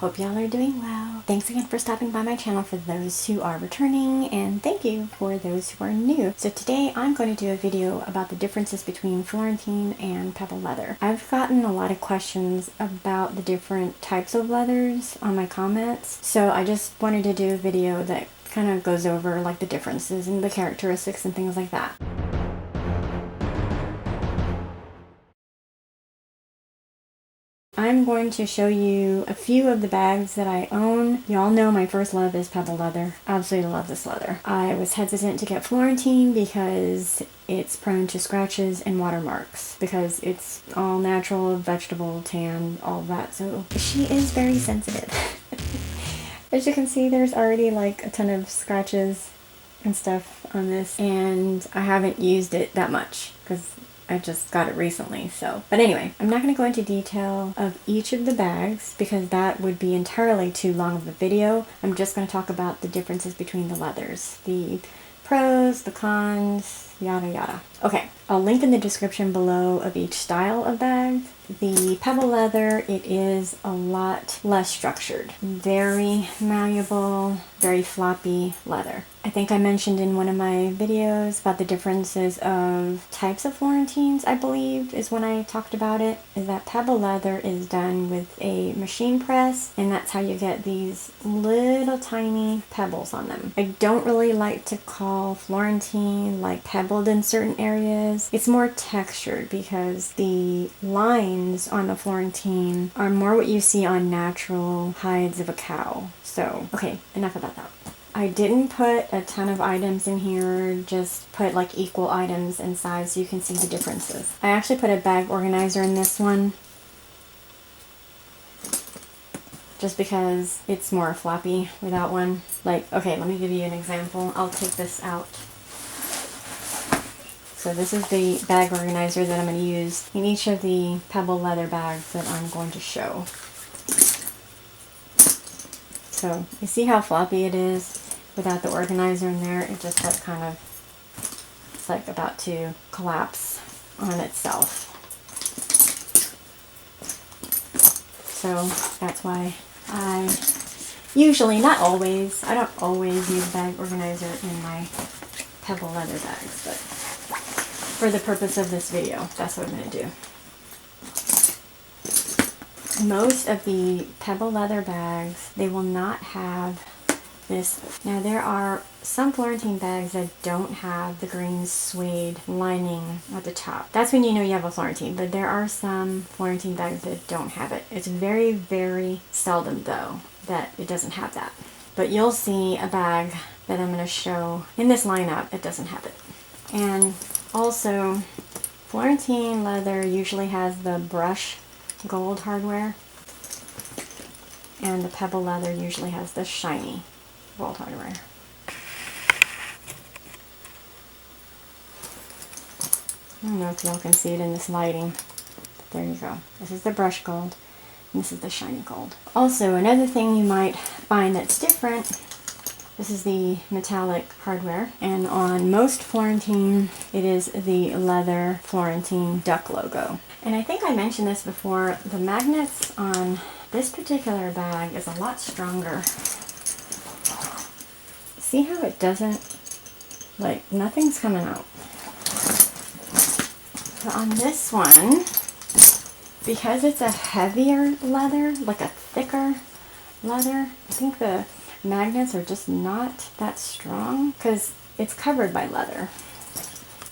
Hope y'all are doing well. Thanks again for stopping by my channel for those who are returning, and thank you for those who are new. So today I'm going to do a video about the differences between Florentine and Pebble leather. I've gotten a lot of questions about the different types of leathers on my comments, so I just wanted to do a video that kind of goes over like the differences and the characteristics and things like that. I'm going to show you a few of the bags that I own. Y'all know my first love is Pebble leather. Absolutely love this leather. I was hesitant to get Florentine because it's prone to scratches and watermarks because it's all natural, vegetable, tan, all that. So she is very sensitive. As you can see, there's already like a ton of scratches and stuff on this, and I haven't used it that much because I just got it recently. So, but anyway, I'm not going to go into detail of each of the bags because that would be entirely too long of a video. I'm just going to talk about the differences between the leathers, the pros, the cons, yada yada. Okay, I'll link in the description below of each style of bag. The Pebble leather, it is a lot less structured. Very malleable, very floppy leather. I think I mentioned in one of my videos about the differences of types of Florentines, I believe, is when I talked about it, is that Pebble leather is done with a machine press, and that's how you get these little tiny pebbles on them. I don't really like to call Florentine like pebbled in certain areas. It's more textured because the lines on the Florentine are more what you see on natural hides of a cow. So, okay, enough about that. I didn't put a ton of items in here, just put like equal items in size so you can see the differences. I actually put a bag organizer in this one just because it's more floppy without one. Like, okay, let me give you an example. I'll take this out. So this is the bag organizer that I'm going to use in each of the Pebble leather bags that I'm going to show. So you see how floppy it is without the organizer in there? It just like kind of, it's like about to collapse on itself. So that's why I usually, not always, I don't always use a bag organizer in my Pebble leather bags, but for the purpose of this video, that's what I'm going to do. Most of the Pebble leather bags, they will not have this. Now there are some Florentine bags that don't have the green suede lining at the top. That's when you know you have a Florentine, but there are some Florentine bags that don't have it. It's very, very seldom though that it doesn't have that. But you'll see a bag that I'm going to show in this lineup that doesn't have it. And also, Florentine leather usually has the brush gold hardware, and the Pebble leather usually has the shiny gold hardware. I don't know if y'all can see it in this lighting. There you go. This is the brush gold, and this is the shiny gold. Also, another thing you might find that's different, this is the metallic hardware, and on most Florentine, it is the leather Florentine duck logo. And I think I mentioned this before, the magnets on this particular bag is a lot stronger. See how it doesn't, like, nothing's coming out. But on this one, because it's a heavier leather, like a thicker leather, I think the magnets are just not that strong because it's covered by leather.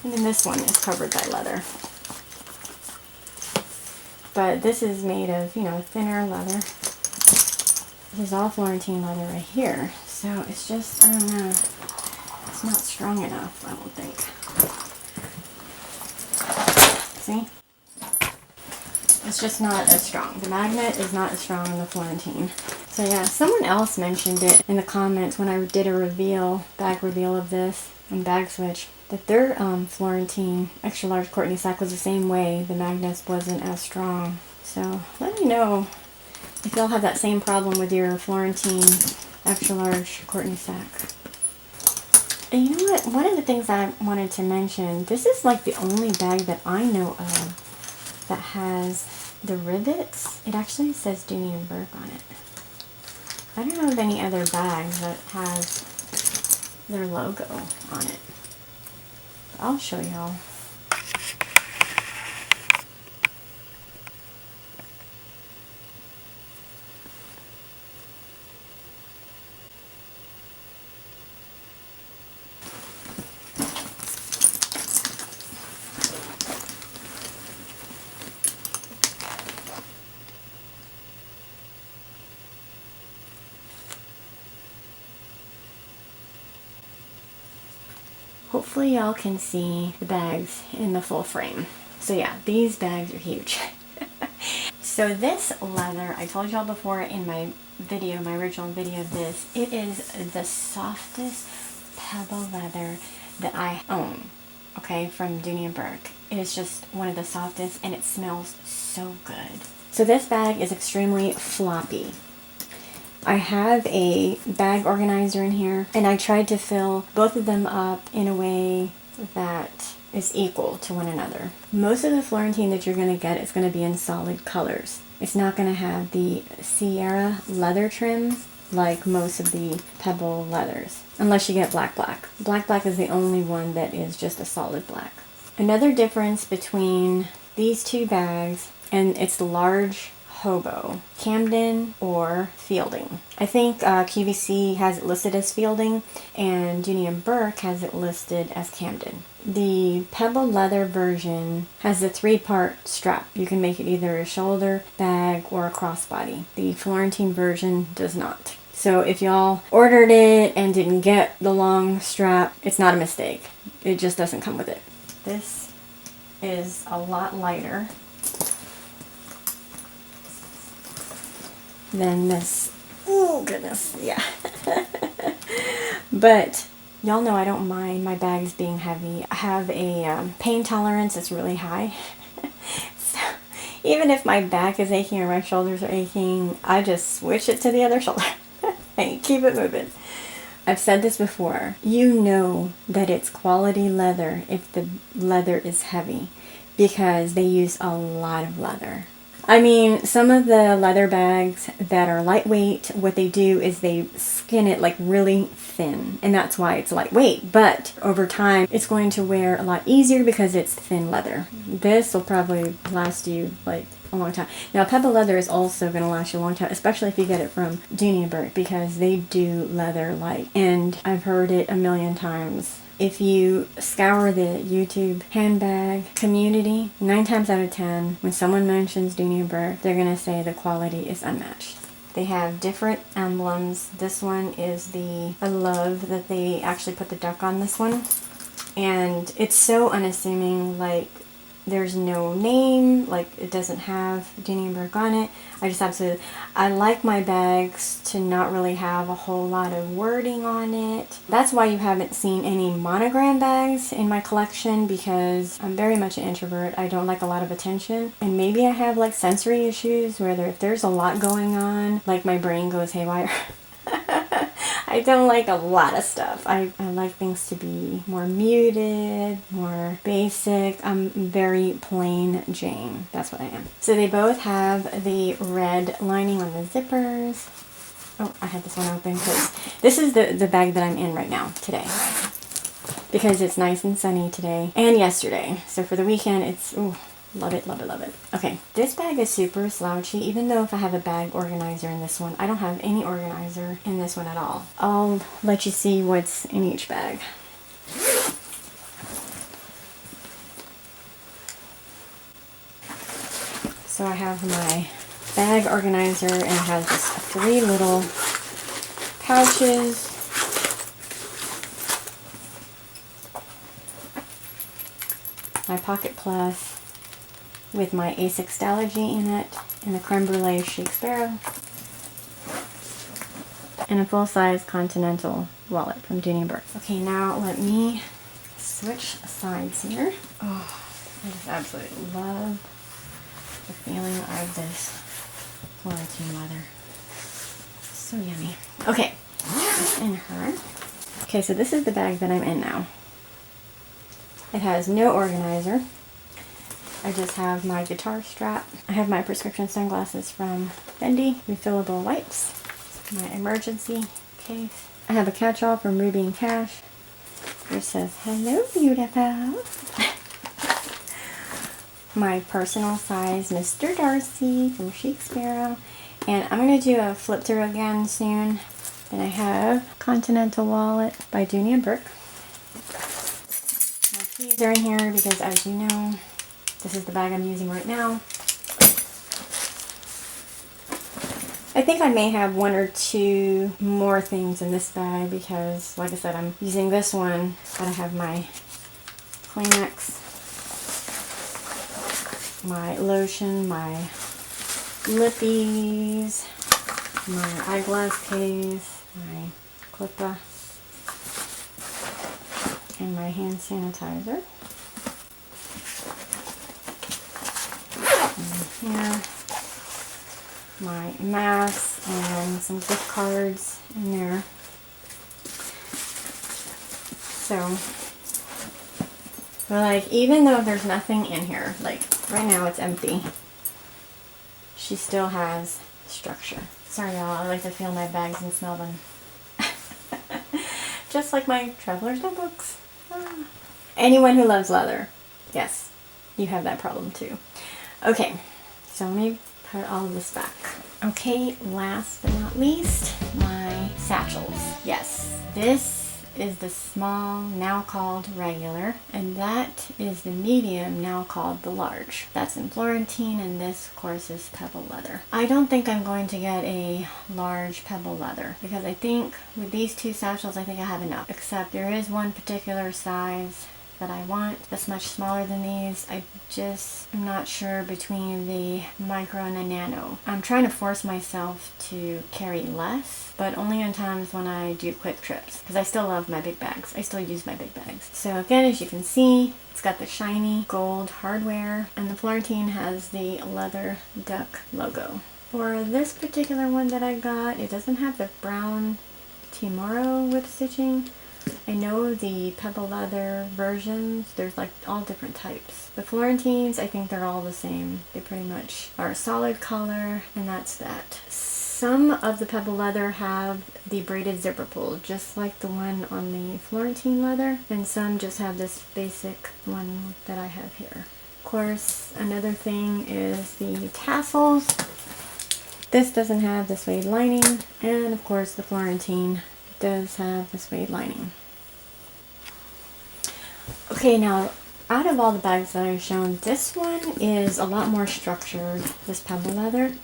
And then this one is covered by leather. But this is made of, you know, thinner leather. This is all Florentine leather right here. So it's just, I don't know, it's not strong enough, I don't think. See? It's just not as strong. The magnet is not as strong in the Florentine. So yeah, someone else mentioned it in the comments when I did a reveal, bag reveal of this and bag switch, that their Florentine extra large Courtney sack was the same way. The magnets wasn't as strong. So let me know if y'all have that same problem with your Florentine extra large Courtney sack. And you know what? One of the things I wanted to mention, this is like the only bag that I know of that has the rivets. It actually says Dooney and Bourke on it. I don't know of any other bags that has their logo on it. I'll show y'all. Hopefully y'all can see the bags in the full frame. So yeah, these bags are huge. So this leather, I told y'all before in my video, my original video of this, it is the softest Pebble leather that I own, okay, from Dooney and Bourke. It is just one of the softest and it smells so good. So this bag is extremely floppy. I have a bag organizer in here and I tried to fill both of them up in a way that is equal to one another. Most of the Florentine that you're going to get is going to be in solid colors. It's not going to have the Sierra leather trim like most of the Pebble leathers, unless you get black black. Black black is the only one that is just a solid black. Another difference between these two bags, and it's the large Hobo, Camden or Fielding. I think QVC has it listed as Fielding and Dooney and Bourke has it listed as Camden. The Pebble leather version has a 3-part strap. You can make it either a shoulder bag or a crossbody. The Florentine version does not. So if y'all ordered it and didn't get the long strap, it's not a mistake. It just doesn't come with it. This is a lot lighter than this. Oh goodness, yeah. But y'all know I don't mind my bags being heavy. I have a pain tolerance that's really high. So even if my back is aching or my shoulders are aching, I just switch it to the other shoulder and keep it moving. I've said this before. You know that it's quality leather if the leather is heavy because they use a lot of leather. I mean, some of the leather bags that are lightweight, what they do is they skin it like really thin, and that's why it's lightweight. But over time, it's going to wear a lot easier because it's thin leather. This will probably last you like a long time. Now, Pebble leather is also going to last you a long time, especially if you get it from Dooney and Bourke because they do leather light. And I've heard it a million times. If you scour the YouTube handbag community, 9 times out of 10, when someone mentions Dooney and Bourke, they're going to say the quality is unmatched. They have different emblems. This one is the, I love that they actually put the duck on this one. And it's so unassuming, like there's no name, like it doesn't have Dooney and Bourke on it. I like my bags to not really have a whole lot of wording on it. That's why you haven't seen any monogram bags in my collection because I'm very much an introvert. I don't like a lot of attention. And maybe I have like sensory issues where if there's a lot going on, like my brain goes haywire. I don't like a lot of stuff. I like things to be more muted, more basic. I'm very plain Jane. That's what I am. So they both have the red lining on the zippers. Oh, I had this one open because this is the bag that I'm in right now today. Because it's nice and sunny today and yesterday. So for the weekend, it's, ooh, love it, love it, love it. Okay, this bag is super slouchy, even though if I have a bag organizer in this one, I don't have any organizer in this one at all. I'll let you see what's in each bag. So I have my bag organizer and it has just 3 little pouches. My Pocket Plus with my A6 in it, and the Creme Brulee Chic Sparrow, and a full-size Continental wallet from Dooney & Bourke. Okay, now let me switch sides here. Oh, I just absolutely love the feeling of this Florentine leather. So yummy. Okay, it's in her. Okay, so this is the bag that I'm in now. It has no organizer. I just have my guitar strap. I have my prescription sunglasses from Fendi, refillable wipes. My emergency case. I have a catch-all from Ruby and Cash, which says, "Hello, beautiful." My personal size Mr. Darcy from Chic Sparrow. And I'm going to do a flip through again soon. Then I have Continental Wallet by Dooney and Bourke. My keys are in here because, as you know, this is the bag I'm using right now. I think I may have one or two more things in this bag because, like I said, I'm using this one, but I have my Kleenex, my lotion, my lippies, my eyeglass case, my clipper, and my hand sanitizer. And here, my mask and some gift cards in there. So, but like, even though there's nothing in here, like right now it's empty, she still has structure. Sorry y'all, I like to feel my bags and smell them. Just like my traveler's notebooks. Ah. Anyone who loves leather, yes, you have that problem too. Okay, so let me put all of this back. Okay, last but not least, my satchels. Yes, this is the small, now called regular, and that is the medium, now called the large. That's in Florentine, and this, of course, is Pebble leather. I don't think I'm going to get a large Pebble leather because I think with these two satchels, I think I have enough. Except there is one particular size that I want that's much smaller than these. I just am not sure between the micro and the nano. I'm trying to force myself to carry less, but only on times when I do quick trips because I still love my big bags. I still use my big bags. So again, as you can see, it's got the shiny gold hardware, and the Florentine has the leather duck logo. For this particular one that I got, it doesn't have the brown Timoro whip stitching. I know the Pebble leather versions, there's like all different types. The Florentines, I think they're all the same. They pretty much are a solid color, and that's that. Some of the Pebble leather have the braided zipper pull, just like the one on the Florentine leather, and some just have this basic one that I have here. Of course, another thing is the tassels. This doesn't have the suede lining, and of course the Florentine does have the suede lining. Okay, now out of all the bags that I've shown, this one is a lot more structured, this Pebble leather.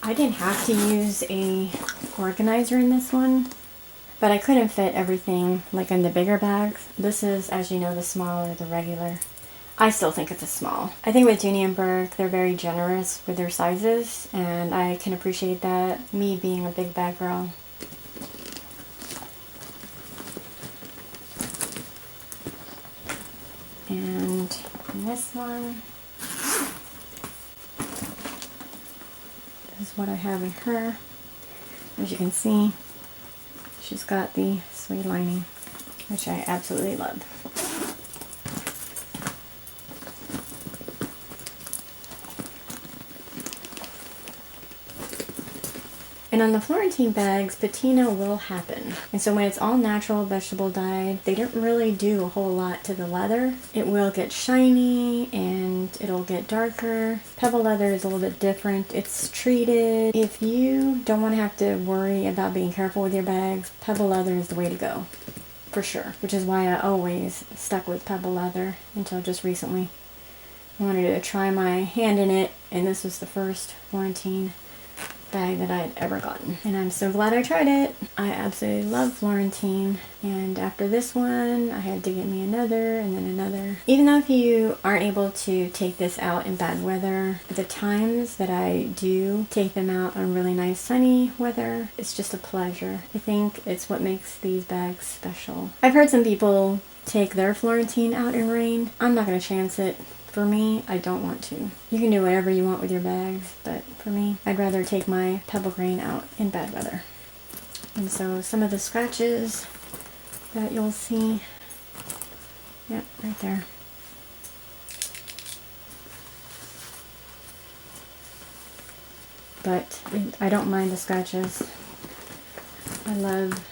I didn't have to use a organizer in this one, but I couldn't fit everything like in the bigger bags. This is, as you know, the small or the regular. I still think it's a small. I think with Dooney and Bourke, they're very generous with their sizes, and I can appreciate that, me being a big bag girl. And this one is what I have in her. As you can see, she's got the suede lining, which I absolutely love. And on the Florentine bags, patina will happen. And so when it's all natural vegetable dyed, they don't really do a whole lot to the leather. It will get shiny and it'll get darker. Pebble leather is a little bit different. It's treated. If you don't want to have to worry about being careful with your bags, Pebble leather is the way to go, for sure. Which is why I always stuck with Pebble leather until just recently. I wanted to try my hand in it, and this was the first Florentine bag that I'd ever gotten, and I'm so glad I tried it. I absolutely love Florentine, and after this one I had to get me another and then another. Even though if you aren't able to take this out in bad weather, the times that I do take them out on really nice sunny weather, it's just a pleasure. I think it's what makes these bags special. I've heard some people take their Florentine out in rain. I'm not going to chance it. For me, I don't want to. You can do whatever you want with your bags, but for me, I'd rather take my Pebble grain out in bad weather. And so some of the scratches that you'll see, yep, right there. but I don't mind the scratches. I love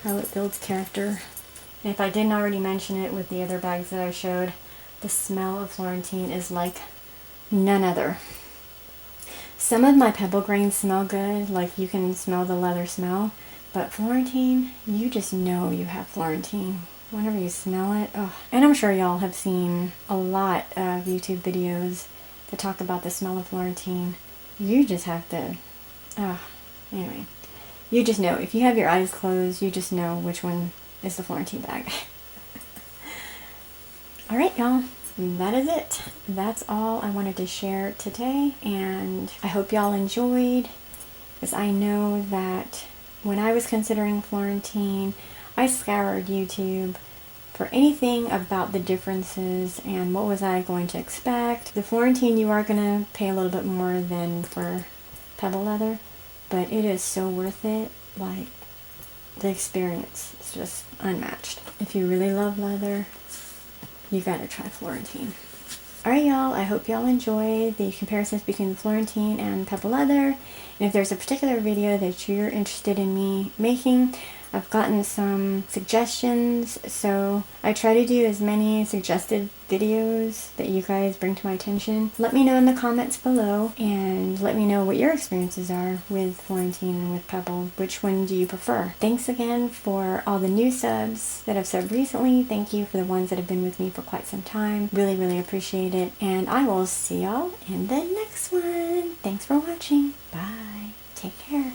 how it builds character. And if I didn't already mention it with the other bags that I showed, the smell of Florentine is like none other. Some of my Pebble grains smell good, like you can smell the leather smell, but Florentine, you just know you have Florentine whenever you smell it. Oh. And I'm sure y'all have seen a lot of YouTube videos that talk about the smell of Florentine. You just have to, anyway, you just know. If you have your eyes closed, you just know which one is the Florentine bag. Alright y'all, that is it. That's all I wanted to share today, and I hope y'all enjoyed, because I know that when I was considering Florentine, I scoured YouTube for anything about the differences and what was I going to expect. The Florentine, you are going to pay a little bit more than for Pebble leather, but it is so worth it. Like, the experience is just unmatched. If you really love leather, you gotta try Florentine. Alright y'all, I hope y'all enjoy the comparisons between Florentine and Pebble leather. And if there's a particular video that you're interested in me making, I've gotten some suggestions, so I try to do as many suggested videos that you guys bring to my attention. Let me know in the comments below, and let me know what your experiences are with Florentine and with Pebble. Which one do you prefer? Thanks again for all the new subs that I've subbed recently. Thank you for the ones that have been with me for quite some time. Really, really appreciate it. And I will see y'all in the next one. Thanks for watching. Bye. Take care.